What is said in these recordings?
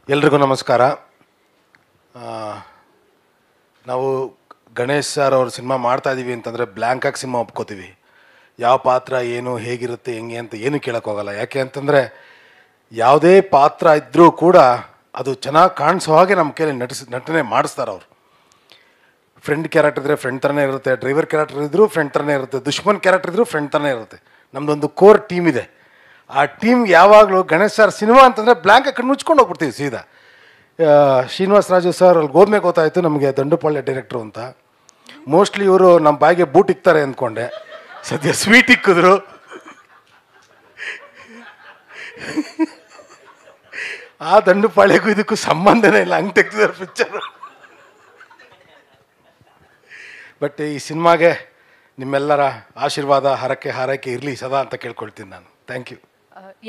ಎಲ್ರಿಗೂ ನಮಸ್ಕಾರ. ನಾವು ಗಣೇಶ್ ಸರ್ ಅವ್ರ ಸಿನಿಮಾ ಮಾಡ್ತಾಯಿದ್ದೀವಿ ಅಂತಂದರೆ ಬ್ಲ್ಯಾಂಕಾಗಿ ಸಿನಿಮಾ ಒಪ್ಕೋತೀವಿ. ಯಾವ ಪಾತ್ರ ಏನು ಹೇಗಿರುತ್ತೆ ಹೆಂಗೆ ಅಂತ ಏನು ಕೇಳೋಕ್ಕೋಗಲ್ಲ. ಯಾಕೆ ಅಂತಂದರೆ ಯಾವುದೇ ಪಾತ್ರ ಇದ್ದರೂ ಕೂಡ ಅದು ಚೆನ್ನಾಗಿ ಕಾಣಿಸೋ ಹಾಗೆ ನಮ್ಮ ಕೈಲಿ ನಟನೆ ಮಾಡಿಸ್ತಾರೆ ಅವರು. ಫ್ರೆಂಡ್ ಕ್ಯಾರೆಕ್ಟರ್ ಇದ್ದರೆ ಫ್ರೆಂಡ್ ಥರನೇ ಇರುತ್ತೆ, ಡ್ರೈವರ್ ಕ್ಯಾರೆಕ್ಟರ್ ಇದ್ದರೂ ಫ್ರೆಂಡ್ ಥರನೇ ಇರುತ್ತೆ, ದುಶ್ಮನ್ ಕ್ಯಾರೆಕ್ಟರ್ ಇದ್ದರೂ ಫ್ರೆಂಡ್ ಥರನೇ ಇರುತ್ತೆ. ನಮ್ಮದೊಂದು ಕೋರ್ ಟೀಮ್ ಇದೆ. ಆ ಟೀಮ್ಗೆ ಯಾವಾಗಲೂ ಗಣೇಶ್ ಸರ್ ಸಿನಿಮಾ ಅಂತಂದರೆ ಬ್ಲ್ಯಾಂಕಾಗಿ ಕಣ್ಣು ಮುಚ್ಕೊಂಡು ಹೋಗ್ಬಿಡ್ತೀವಿ ಸೀದಾ. ಶ್ರೀನಿವಾಸ ರಾಜು ಸರ್ ಅಲ್ಲಿ ಹೋದ್ಮೇಲೆ ಗೊತ್ತಾಯಿತು ನಮಗೆ ದಂಡುಪಾಳ್ಯ ಡೈರೆಕ್ಟ್ರು ಅಂತ. ಮೋಸ್ಟ್ಲಿ ಇವರು ನಮ್ಮ ಬಾಯಿಗೆ ಬೂಟ್ ಇಕ್ತಾರೆ ಅಂದ್ಕೊಂಡೆ, ಸದ್ಯ ಸ್ವೀಟ್ ಇಕ್ಕಿದ್ರು. ಆ ದಂಡುಪಾಳ್ಯಕ್ಕೂ ಇದಕ್ಕೂ ಸಂಬಂಧನೇ ಇಲ್ಲ, ಹಂಗೆ ತೆಗ್ದಿದ್ದಾರೆ ಪಿಕ್ಚರು. ಬಟ್ ಈ ಸಿನಿಮಾಗೆ ನಿಮ್ಮೆಲ್ಲರ ಆಶೀರ್ವಾದ ಹಾರೈಕೆ ಇರಲಿ ಸದಾ ಅಂತ ಕೇಳ್ಕೊಳ್ತೀನಿ ನಾನು. Thank you.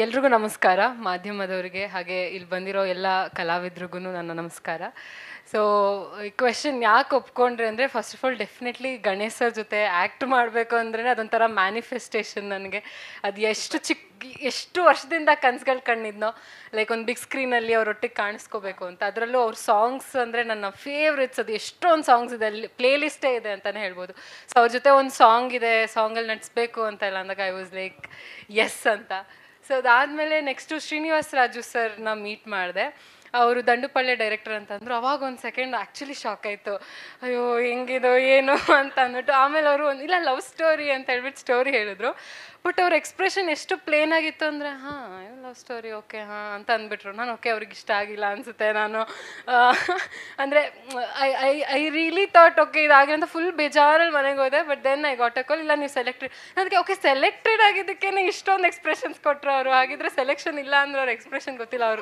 ಎಲ್ರಿಗೂ ನಮಸ್ಕಾರ, ಮಾಧ್ಯಮದವರಿಗೆ ಹಾಗೆ ಇಲ್ಲಿ ಬಂದಿರೋ ಎಲ್ಲ ಕಲಾವಿದ್ರಿಗೂ ನನ್ನ ನಮಸ್ಕಾರ. ಸೊ ಈ ಕ್ವೆಶನ್ ಯಾಕೆ ಒಪ್ಕೊಂಡ್ರೆ ಅಂದರೆ, first of all definitely Ganesh sir ಜೊತೆ ಆ್ಯಕ್ಟ್ ಮಾಡಬೇಕು ಅಂದ್ರೆ ಅದೊಂಥರ ಮ್ಯಾನಿಫೆಸ್ಟೇಷನ್ ನನಗೆ. ಅದು ಎಷ್ಟು ವರ್ಷದಿಂದ ಕನ್ಸುಗಳು ಕಂಡಿದ್ನೋ, ಲೈಕ್ ಒಂದು ಬಿಗ್ ಸ್ಕ್ರೀನಲ್ಲಿ ಅವರೊಟ್ಟಿಗೆ ಕಾಣಿಸ್ಕೋಬೇಕು ಅಂತ. ಅದರಲ್ಲೂ ಅವ್ರ ಸಾಂಗ್ಸ್ ಅಂದರೆ ನನ್ನ ಫೇವ್ರೆಟ್ಸ್. ಅದು ಎಷ್ಟೊಂದು ಸಾಂಗ್ಸ್ ಇದೆ, ಅಲ್ಲಿ ಪ್ಲೇ ಲಿಸ್ಟೇ ಇದೆ ಅಂತಲೇ ಹೇಳ್ಬೋದು. ಸೊ ಅವ್ರ ಜೊತೆ ಒಂದು ಸಾಂಗ್ ಇದೆ, ಸಾಂಗಲ್ಲಿ ನಟಿಸ್ಬೇಕು ಅಂತ ಎಲ್ಲ ಅಂದಾಗ ಐ ವಾಸ್ ಲೈಕ್ ಎಸ್ ಅಂತ. ಸೊ ಅದಾದಮೇಲೆ ನೆಕ್ಸ್ಟು ಶ್ರೀನಿವಾಸ ರಾಜು ಸರ್ನ ಮೀಟ್ ಮಾಡಿದೆ. ಅವರು ದಂಡುಪಾಳ್ಯ ಡೈರೆಕ್ಟರ್ ಅಂತಂದರು. ಅವಾಗ ಒಂದು ಸೆಕೆಂಡ್ ಆ್ಯಕ್ಚುಲಿ ಶಾಕ್ ಆಯಿತು, ಅಯ್ಯೋ ಹೆಂಗಿದೋ ಏನು ಅಂತ ಅಂದ್ಬಿಟ್ಟು. ಆಮೇಲೆ ಅವರು ಇಲ್ಲ ಲವ್ ಸ್ಟೋರಿ ಅಂತ ಹೇಳ್ಬಿಟ್ಟು ಸ್ಟೋರಿ ಹೇಳಿದ್ರು. ಬಟ್ ಅವ್ರ ಎಕ್ಸ್ಪ್ರೆಷನ್ ಎಷ್ಟು ಪ್ಲೇನ್ ಆಗಿತ್ತು ಅಂದರೆ, ಹಾಂ ಲವ್ ಸ್ಟೋರಿ ಓಕೆ ಹಾಂ ಅಂತ ಅಂದ್ಬಿಟ್ರು. ನಾನು ಓಕೆ ಅವ್ರಿಗೆ ಇಷ್ಟ ಆಗಿಲ್ಲ ಅನಿಸುತ್ತೆ. ನಾನು ಅಂದರೆ ಐ ರಿಯಲಿ ಥಾಟ್ ಓಕೆ ಇದಾಗಿದೆ ಅಂತ ಫುಲ್ ಬೇಜಾರಲ್ಲಿ ಮನೆಗೆ ಹೋದೆ. But then I got a call, ಇಲ್ಲ ನೀವು ಸೆಲೆಕ್ಟೆಡ್. ನನಗೆ ಓಕೆ ಸೆಲೆಕ್ಟೆಡ್ ಆಗಿದ್ದಕ್ಕೇ ಇಷ್ಟೊಂದು ಎಕ್ಸ್ಪ್ರೆಷನ್ಸ್ ಕೊಟ್ಟರು ಅವರು. ಹಾಗಿದ್ರೆ ಸೆಲೆಕ್ಷನ್ ಇಲ್ಲ ಅಂದ್ರೆ ಅವ್ರ ಎಕ್ಸ್ಪ್ರೆಷನ್ ಗೊತ್ತಿಲ್ಲ, ಅವ್ರ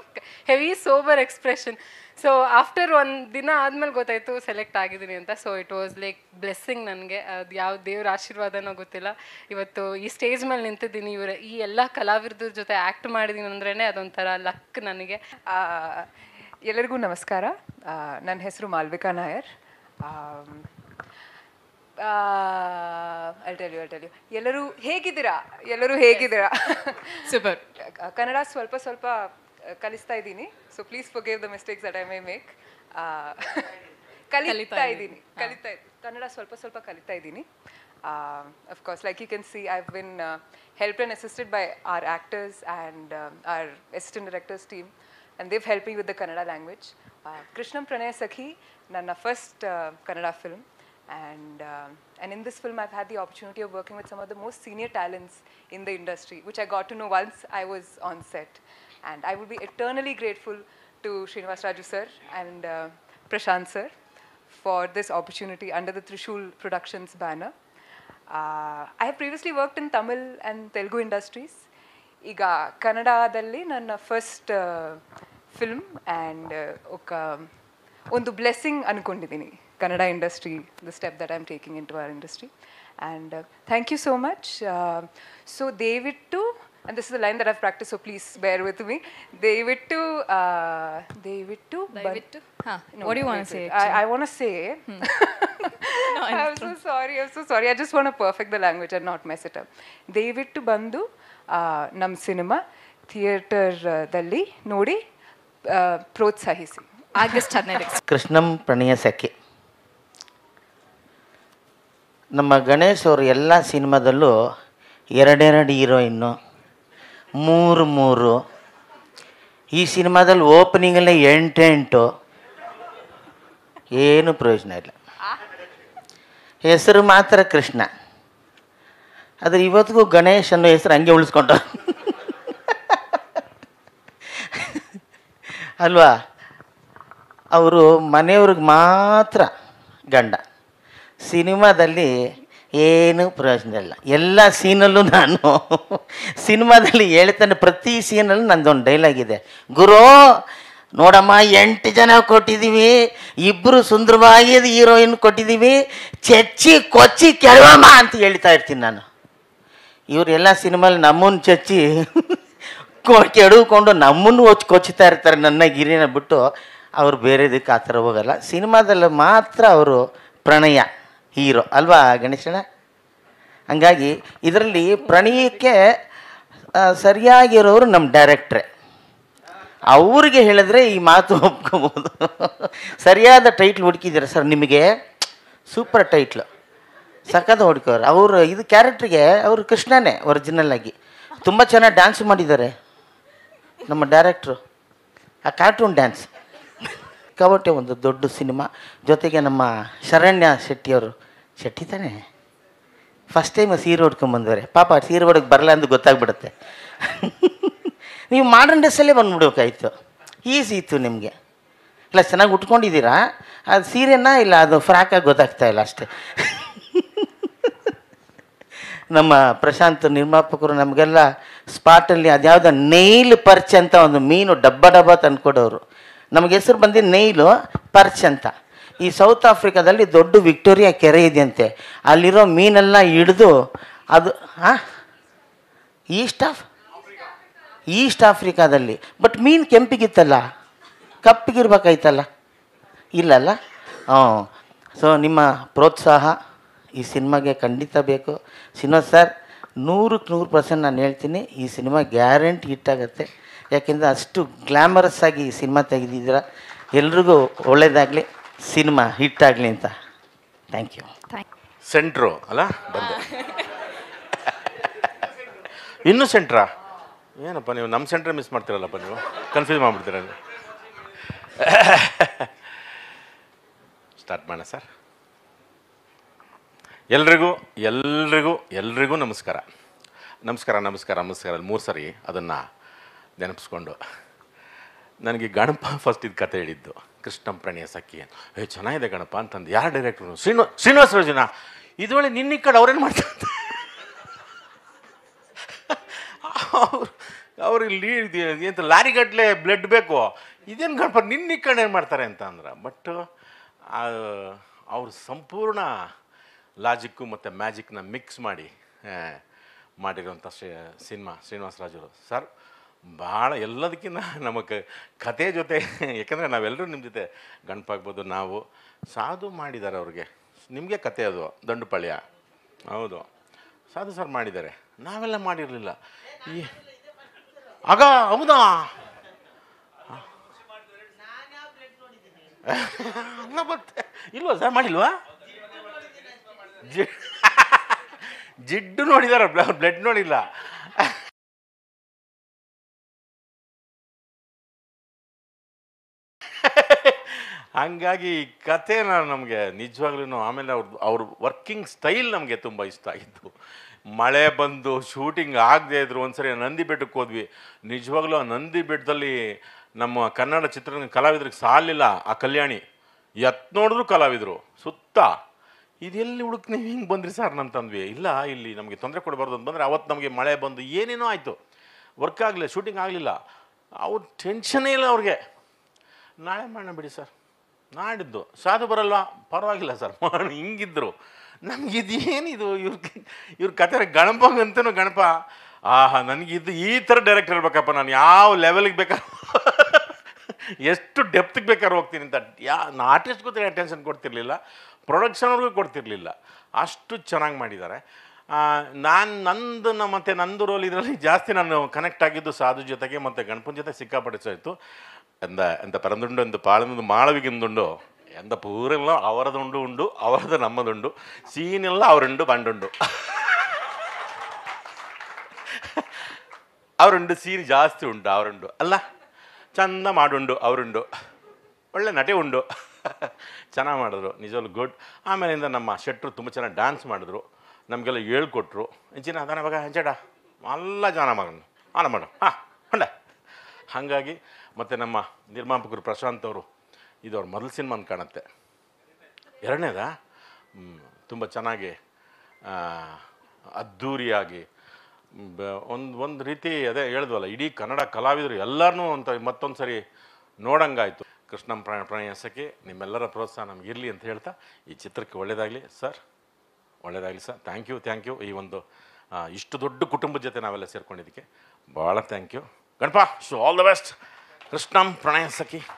heavy sober expression. So after ಒಂದು ದಿನ ಆದಮೇಲೆ ಗೊತ್ತಾಯಿತು ಸೆಲೆಕ್ಟ್ ಆಗಿದ್ದೀನಿ ಅಂತ. So it was like blessing ನನಗೆ. ಅದು ಯಾವ ದೇವ್ರ ಆಶೀರ್ವಾದನೋ ಗೊತ್ತಿಲ್ಲ, ಇವತ್ತು ಈ ಸ್ಟೇಜ್ ಮೇಲೆ ನಿಂತಿದ್ದೀನಿ. ಈ ಎಲ್ಲ ಕಲಾವಿದ್ರ ಜೊತೆ ಆ್ಯಕ್ಟ್ ಮಾಡಿದ್ದೀನಿ ಅಂದ್ರೇ ಅದೊಂಥರ ಲಕ್ ನನಗೆ. ಎಲ್ಲರಿಗೂ ನಮಸ್ಕಾರ. ನನ್ನ ಹೆಸರು Malvika Nair. I'll tell you. ಎಲ್ಲರೂ ಹೇಗಿದ್ದೀರಾ? ಸೂಪರ್. ಕನ್ನಡ ಸ್ವಲ್ಪ ಕಲಿಸ್ತಾ ಇದ್ದೀನಿ. So please forgive the mistakes that I may make. ಕಲಿತಾ ಇದ್ದೀನಿ. ಕನ್ನಡ ಸ್ವಲ್ಪ ಕಲಿತಾ ಇದ್ದೀನಿ. Of course, like you can see, I've been helped and assisted by our actors and our assistant directors team, and they've helped me with the Kannada language. Krishnam Pranaya Sakhi, ನನ್ನ first Kannada film, and in this film I've had the opportunity of working with some of the most senior talents in the industry, which I got to know once I was on set. And I would be eternally grateful to Srinivas Raju sir and Prashant sir for this opportunity under the Trishul Productions banner. I have previously worked in Tamil and Telugu industries. ಈಗ ಕನ್ನಡದಲ್ಲಿ ನನ್ನ first film and ಒಂದು blessing ಅಂದ್ಕೊಂಡಿದ್ದೀನಿ Kannada industry, the step that I am taking into our industry. And thank you so much. So ದಯವಿಟ್ಟು, and this is a line that I've practiced, so please bear with me. Dayvittu. What do you want to say? I want to say. No, I'm so sorry. I just want to perfect the language and not mess it up. Dayvittu bandu nam cinema theater dalli ನೋಡಿ ಪ್ರೋತ್ಸಾಹಿಸಿ. August 15. ಕೃಷ್ಣಂ ಪ್ರಣಯ ಸಖಿ. ನಮ್ಮ ಗಣೇಶ್ ಅವರು ಎಲ್ಲ ಸಿನಿಮಾದಲ್ಲೂ ಎರಡೆರಡು heroine, ಮೂರು. ಈ ಸಿನಿಮಾದಲ್ಲಿ ಓಪನಿಂಗಲ್ಲೇ 8 ಏನು ಪ್ರಯೋಜನ ಇಲ್ಲ. ಹೆಸರು ಮಾತ್ರ ಕೃಷ್ಣ, ಆದರೆ ಇವತ್ತಿಗೂ ಗಣೇಶ್ ಅನ್ನೋ ಹೆಸರು ಹಂಗೆ ಉಳಿಸ್ಕೊಂಡ ಅಲ್ವಾ. ಅವರು ಮನೆಯವ್ರಿಗೆ ಮಾತ್ರ ಗಂಡ, ಸಿನಿಮಾದಲ್ಲಿ ಏನು ಪ್ರಯೋಜನ ಇಲ್ಲ. ಎಲ್ಲ ಸೀನಲ್ಲೂ ನಾನು ಸಿನಿಮಾದಲ್ಲಿ ಹೇಳ್ತಾನೆ, ಪ್ರತಿ ಸೀನಲ್ಲೂ ನಂದೊಂದು ಡೈಲಾಗ್ ಇದೆ, ಗುರು ನೋಡಮ್ಮ 8 ಜನ ಕೊಟ್ಟಿದ್ದೀವಿ, 2 ಸುಂದರವಾಗಿ ಹೀರೋಯಿನ್ ಕೊಟ್ಟಿದ್ದೀವಿ, ಕೊಚ್ಚಿ ಕೆಡವಮ್ಮ ಅಂತ ಹೇಳ್ತಾ ಇರ್ತೀನಿ ನಾನು. ಇವರೆಲ್ಲ ಸಿನಿಮಾಲಿ ನಮ್ಮನ್ನು ಚಚ್ಚಿ ಕೆಡವ್ಕೊಂಡು ನಮ್ಮನ್ನು ಕೊಚ್ಚುತ್ತಾ ಇರ್ತಾರೆ, ನನ್ನ ಗಿರಿನ ಬಿಟ್ಟು. ಅವರು ಬೇರೆದಕ್ಕೆ ಆ ಥರ ಹೋಗಲ್ಲ. ಸಿನಿಮಾದಲ್ಲಿ ಮಾತ್ರ ಅವರು ಪ್ರಣಯ ಹೀರೋ ಅಲ್ವಾ ಗಣೇಶಣ್ಣ? ಹಂಗಾಗಿ ಇದರಲ್ಲಿ ಪ್ರಣಯಕ್ಕೆ ಸರಿಯಾಗಿರೋರು ನಮ್ಮ ಡೈರೆಕ್ಟ್ರೇ. ಅವ್ರಿಗೆ ಹೇಳಿದ್ರೆ ಈ ಮಾತು ಒಪ್ಕೋಬೋದು. ಸರಿಯಾದ ಟೈಟ್ಲ್ ಹುಡುಕಿದ್ದೀರ ಸರ್, ನಿಮಗೆ ಸೂಪರ್ ಟೈಟ್ಲು, ಸಖತ್ ಹುಡುಕೋರು. ಅವರು ಇದು ಕ್ಯಾರೆಕ್ಟ್ರಿಗೆ ಅವರು ಕೃಷ್ಣನೇ ಒರಿಜಿನಲ್ ಆಗಿ. ತುಂಬ ಚೆನ್ನಾಗಿ ಡ್ಯಾನ್ಸ್ ಮಾಡಿದ್ದಾರೆ ನಮ್ಮ ಡೈರೆಕ್ಟ್ರು, ಆ ಕಾರ್ಟೂನ್ ಡ್ಯಾನ್ಸ್. ಕಬಟ್ಟೆ ಒಂದು ದೊಡ್ಡ ಸಿನಿಮಾ, ಜೊತೆಗೆ ನಮ್ಮ ಶರಣ್ಯ ಶೆಟ್ಟಿಯವರು, ಶೆಟ್ಟಿ ತಾನೇ ಫಸ್ಟ್ ಟೈಮ್ ಸೀರೆ ಉಟ್ಕೊಂಡ್ಬಂದವ್ರೆ. ಪಾಪ ಸೀರೆ ಉಡೋಕ್ಕೆ ಬರಲ್ಲ ಅಂತ ಗೊತ್ತಾಗ್ಬಿಡುತ್ತೆ. ನೀವು ಮಾಡರ್ನ್ ಡ್ರೆಸ್ಸಲ್ಲೇ ಬಂದ್ಬಿಡ್ಬೇಕಾಯ್ತು, ಈಸಿ ಇತ್ತು ನಿಮಗೆ. ಇಲ್ಲ ಚೆನ್ನಾಗಿ ಉಟ್ಕೊಂಡಿದ್ದೀರಾ, ಅದು ಸೀರೆನಾ ಇಲ್ಲ ಅದು ಫ್ರಾಕಾಗಿ ಗೊತ್ತಾಗ್ತಾ ಇಲ್ಲ ಅಷ್ಟೇ. ನಮ್ಮ ಪ್ರಶಾಂತ್ ನಿರ್ಮಾಪಕರು ನಮಗೆಲ್ಲ ಸ್ಪಾಟಲ್ಲಿ ಅದ್ಯಾವುದೋ ನೈಲ್ ಪರ್ಚ್ ಅಂತ ಒಂದು ಮೀನು ಡಬ್ಬ ಡಬ್ಬ ತಂದ್ಕೊಡೋರು. ನಮಗೆ ಹೆಸರು ಬಂದು ನೈಲು ಪರ್ಚ್ ಅಂತ. ಈ ಸೌತ್ ಆಫ್ರಿಕಾದಲ್ಲಿ ದೊಡ್ಡ ವಿಕ್ಟೋರಿಯಾ ಕೆರೆ ಇದೆಯಂತೆ, ಅಲ್ಲಿರೋ ಮೀನೆಲ್ಲ ಹಿಡಿದು ಅದು ಈಸ್ಟ್ ಆಫ್ರಿಕಾದಲ್ಲಿ. ಬಟ್ ಮೀನು ಕೆಂಪಿಗಿತ್ತಲ್ಲ, ಕಪ್ಪಿಗಿರ್ಬೇಕಾಯ್ತಲ್ಲ, ಇಲ್ಲಲ್ಲ. ಸೊ ನಿಮ್ಮ ಪ್ರೋತ್ಸಾಹ ಈ ಸಿನಿಮಾಗೆ ಖಂಡಿತ ಬೇಕು. ಶ್ರೀನಿವಾಸ್ ಸರ್ 100% ನಾನು ಹೇಳ್ತೀನಿ, ಈ ಸಿನಿಮಾ ಗ್ಯಾರಂಟಿ ಹಿಟ್ಟಾಗತ್ತೆ. ಯಾಕೆಂದರೆ ಅಷ್ಟು ಗ್ಲ್ಯಾಮರಸ್ ಆಗಿ ಈ ಸಿನಿಮಾ ತೆಗೆದಿದ್ದೀರ. ಎಲ್ರಿಗೂ ಒಳ್ಳೆಯದಾಗಲಿ, ಸಿನಿಮಾ ಹಿಟ್ಟಾಗಲಿ ಅಂತ. Thank you. ಸೆಂಟ್ರು ಅಲ್ಲ ಬಂದೆ. ಇನ್ನೂ ಸೆಂಟ್ರಾ? ಏನಪ್ಪ ನೀವು ನಮ್ಮ ಸೆಂಟ್ರ್ ಮಿಸ್ ಮಾಡ್ತೀರಲ್ಲಪ್ಪ, ನೀವು ಕನ್ಫ್ಯೂಸ್ ಮಾಡಿಬಿಡ್ತೀರ. ಸ್ಟಾರ್ಟ್ ಮಾಡೋಣ ಸರ್. ಎಲ್ರಿಗೂ ನಮಸ್ಕಾರ. 3 ಸರಿ ಅದನ್ನು ನೆನಪಿಸ್ಕೊಂಡು ನನಗೆ ಗಣಪ ಫಸ್ಟ್ ಇದು ಕತೆ ಹೇಳಿದ್ದು, ಕೃಷ್ಣಂ ಪ್ರಣಯ ಸಖಿ ಅಂತ. ಚೆನ್ನಾಗಿದೆ ಗಣಪ ಅಂತಂದು. ಯಾರು ಡೈರೆಕ್ಟ್ರು? ಶ್ರೀನಿವಾಸ ರಾಜುನಾ? ಇದೊಳ್ಳೆ ನಿನ್ನ ಈ ಕಡೆ ಅವ್ರೇನು ಮಾಡ್ತಾರೆ? ಅವ್ರು ಇಲ್ಲಿ ಎಂತ ಲಾರಿಗಟ್ಟಲೆ ಬ್ಲಡ್ ಬೇಕು, ಇದೇನು ಗಣಪ ನಿನ್ನ ಈ ಕಡೆ ಏನು ಮಾಡ್ತಾರೆ ಅಂತ ಅಂದ್ರೆ. ಬಟ್ ಅವರು ಸಂಪೂರ್ಣ ಲಾಜಿಕ್ಕು ಮತ್ತು ಮ್ಯಾಜಿಕ್ನ ಮಿಕ್ಸ್ ಮಾಡಿರೋಂಥ ಸಿನಿಮಾ ಶ್ರೀನಿವಾಸ ರಾಜರು ಸರ್. ಭಾಳ ಎಲ್ಲದಕ್ಕಿಂತ ನಮಗೆ ಕತೆ ಜೊತೆ, ಯಾಕೆಂದರೆ ನಾವೆಲ್ಲರೂ ನಿಮ್ಮ ಜೊತೆ ಗಣಪ ಆಗ್ಬೋದು, ನಾವು ಸಾಧು ಮಾಡಿದ್ದಾರೆ ಅವ್ರಿಗೆ. ನಿಮಗೆ ಕತೆ ಅದು ದಂಡುಪಾಳ್ಯ, ಹೌದು ಸಾಧು ಸರ್ ಮಾಡಿದ್ದಾರೆ, ನಾವೆಲ್ಲ ಮಾಡಿರಲಿಲ್ಲ. ಆಗ ಹೌದಾ? ಮತ್ತೆ ಇಲ್ವಾ ಸರ್, ಮಾಡಿಲ್ವಾ? ಜಿಡ್ಡು ನೋಡಿದಾರ, ಬ್ಲಡ್ ನೋಡಿಲ್ಲ. ಹಂಗಾಗಿ ಕಥೆನ ನಮಗೆ ನಿಜವಾಗ್ಲೂ ಆಮೇಲೆ ಅವ್ರ ವರ್ಕಿಂಗ್ ಸ್ಟೈಲ್ ನಮಗೆ ತುಂಬ ಇಷ್ಟ ಆಗಿತ್ತು. ಮಳೆ ಬಂದು ಶೂಟಿಂಗ್ ಆಗದೆ ಇದ್ರು. ಒಂದ್ಸರಿ ನಂದಿ ಬೆಟ್ಟಕ್ಕೆ ಹೋದ್ವಿ. ನಿಜವಾಗ್ಲೂ ಆ ನಂದಿ ಬೆಟ್ಟದಲ್ಲಿ ನಮ್ಮ ಕನ್ನಡ ಚಿತ್ರರಂಗ ಕಲಾವಿದ್ರಿಗೆ ಸಾಲಿಲ್ಲ. ಆ ಕಲ್ಯಾಣಿ ನೋಡಿದ್ರು ಕಲಾವಿದರು ಸುತ್ತ. ಇದೆಲ್ಲಿ ಹುಡುಕ್ ನೀವು ಹಿಂಗೆ ಬಂದ್ರಿ ಸರ್ ಅಂತಂದ್ವಿ. ಇಲ್ಲ ಇಲ್ಲಿ ನಮಗೆ ತೊಂದರೆ ಕೊಡಬಾರ್ದು ಅಂತ ಬಂದರೆ ಅವತ್ತು ನಮಗೆ ಮಳೆ ಬಂದು ಏನೇನೋ ಆಯಿತು, ವರ್ಕ್ ಆಗಲಿಲ್ಲ, ಶೂಟಿಂಗ್ ಆಗಲಿಲ್ಲ. ಅವ್ರು ಟೆನ್ಷನ್ನೇ ಇಲ್ಲ ಅವ್ರಿಗೆ. ನಾಳೆ ಮಾಡೋಣ ಬಿಡಿ ಸರ್, ನಾಡಿದ್ದು ಸಾಧು ಬರಲ್ವಾ, ಪರವಾಗಿಲ್ಲ ಸರ್ ಮಾಡಿ. ಹಿಂಗಿದ್ರು ನಮಗಿದೇನಿದು ಇವ್ರ ಕತೆ. ಗಣಪಂಗಂತನೂ ಗಣಪ, ಆಹಾ ನನಗಿದ್ದು ಈ ಥರ ಡೈರೆಕ್ಟರ್ ಇರ್ಬೇಕಪ್ಪ, ನಾನು ಯಾವ ಲೆವೆಲ್ಗೆ ಬೇಕಾದ್ರೆ ಎಷ್ಟು ಡೆಪ್ತ್ಗೆ ಬೇಕಾದ್ರೆ ಹೋಗ್ತೀನಿ ಅಂತ. ಆರ್ಟಿಸ್ಟ್ ಗೊತ್ತಿಲ್ಲ, ಟೆನ್ಷನ್ ಕೊಡ್ತಿರ್ಲಿಲ್ಲ, ಪ್ರೊಡಕ್ಷನ್ವ್ರಿಗೂ ಕೊಡ್ತಿರ್ಲಿಲ್ಲ. ಅಷ್ಟು ಚೆನ್ನಾಗಿ ಮಾಡಿದ್ದಾರೆ. ನಂದು ರೋಲ್ ಇದರಲ್ಲಿ ಜಾಸ್ತಿ ನಾನು ಕನೆಕ್ಟ್ ಆಗಿದ್ದು ಸಾಧು ಜೊತೆಗೆ ಮತ್ತು ಗಣಪನ ಜೊತೆ ಸಿಕ್ಕಾಪಟ್ಟೆ ಇತ್ತು. ಎಂತ ಪರಂದುಂಡು ಎಂದು ಪಾಳಂದು ಮಾಳವಿಗೆಂದುಂಡು ಎಂತ ಪೂರೆಲ್ಲ ಅವರದುಂಡು ಉಂಡು, ಅವರದು ನಮ್ಮದುಂಡು, ಸೀನೆಲ್ಲ ಅವರುಂಡು ಬಂಡುಂಡು. ಅವರುಂಡು ಸೀನ್ ಜಾಸ್ತಿ ಉಂಟು, ಅವರುಂಡು ಅಲ್ಲ ಚಂದ ಮಾಡುಂಡು, ಅವರುಂಡು ಒಳ್ಳೆ ನಟೆ ಉಂಡು. ಚೆನ್ನಾಗಿ ಮಾಡಿದ್ರು, ನಿಜವಾಗ್ಲೂ ಗುಡ್. ಆಮೇಲಿಂದ ನಮ್ಮ ಶೆಟ್ರು ತುಂಬ ಚೆನ್ನಾಗಿ ಡ್ಯಾನ್ಸ್ ಮಾಡಿದ್ರು, ನಮಗೆಲ್ಲ ಹೇಳ್ಕೊಟ್ರು. ಇಂಚಿನ ಅದನ್ನ ಇವಾಗ ಹೆಂಚಡ ಎಲ್ಲ ಜನ ಮಗನು ಆನ ಮಾಡು ಹೊಂಡ. ಹಾಗಾಗಿ ಮತ್ತು ನಮ್ಮ ನಿರ್ಮಾಪಕರು ಪ್ರಶಾಂತ್ ಅವರು, ಇದು ಅವ್ರ ಮೊದಲ ಸಿನಿಮಾ ಅಂತ ಕಾಣುತ್ತೆ. ಎರಡನೇದಾ? ತುಂಬ ಚೆನ್ನಾಗಿ ಅದ್ಧೂರಿಯಾಗಿ ಒಂದು ರೀತಿ ಅದೇ ಹೇಳಿದ್ವಲ್ಲ, ಇಡೀ ಕನ್ನಡ ಕಲಾವಿದರು ಎಲ್ಲರನ್ನೂ ಅಂತ ಮತ್ತೊಂದು ಸರಿ ನೋಡಂಗಾಯಿತು. ಕೃಷ್ಣಂ ಪ್ರಣಯ ಸಖಿ, ನಿಮ್ಮೆಲ್ಲರ ಪ್ರೋತ್ಸಾಹ ನಮಗಿರಲಿ ಅಂತ ಹೇಳ್ತಾ ಈ ಚಿತ್ರಕ್ಕೆ ಒಳ್ಳೆಯದಾಗಲಿ ಸರ್, ಒಳ್ಳೆಯದಾಗಲಿ ಸರ್. Thank you. ಈ ಒಂದು ಇಷ್ಟು ದೊಡ್ಡ ಕುಟುಂಬದ ಜೊತೆ ನಾವೆಲ್ಲ ಸೇರ್ಕೊಂಡಿದ್ದಕ್ಕೆ ಭಾಳ thank you. Ganapa, all the best. Krishnam Pranaya Sakhi.